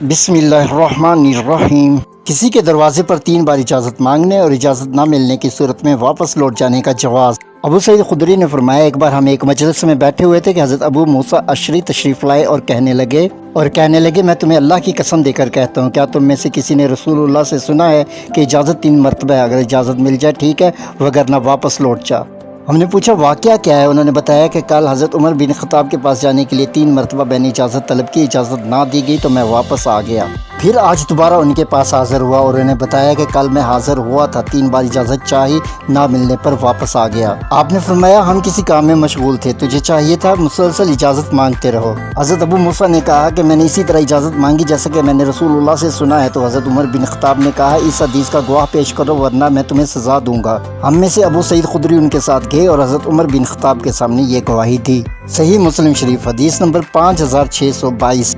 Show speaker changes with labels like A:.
A: बिस्मिल्लाहिर्रहमानिर्रहीम। किसी के दरवाजे पर 3 बार इजाज़त मांगने और इजाज़त ना मिलने की सूरत में वापस लौट जाने का जवाज़। अबू सईद खुदरी ने फरमाया, एक बार हम एक मजलिस में बैठे हुए थे कि हज़रत अबू मूसा अशरी तशरीफ़ लाए और कहने लगे मैं तुम्हें अल्लाह की कसम देकर कहता हूँ, क्या तुम में से किसी ने रसूलुल्लाह से सुना है कि इजाज़त 3 मरतबा है, अगर इजाज़त मिल जाए ठीक है, वगरना वापस लौट जा। हमने पूछा वाक़या क्या है। उन्होंने बताया कि कल हज़रत उमर बिन ख़त्ताब के पास जाने के लिए 3 मरतबा मैंने इजाज़त तलब की, इजाज़त ना दी गई तो मैं वापस आ गया। फिर आज दोबारा उनके पास हाज़िर हुआ और उन्हें बताया कि कल मैं हाज़िर हुआ था, 3 बार इजाज़त चाहिए, ना मिलने पर वापस आ गया। आपने फरमाया, हम किसी काम में मशगूल थे, तुझे चाहिए था मुसलसल इजाज़त मांगते रहो। हज़रत अबू मूसा ने कहा कि मैंने इसी तरह इजाज़त मांगी जैसे कि मैंने रसूलुल्लाह से सुना है। तो हज़रत उमर बिन ख़त्ताब ने कहा, इस हदीस का गवाह पेश करो वरना मैं तुम्हें सज़ा दूंगा। हम में से अबू सईद खुदरी उनके साथ गए और हज़रत उमर बिन ख़त्ताब के सामने ये गवाही दी। सही मुस्लिम शरीफ हदीस नंबर 5622।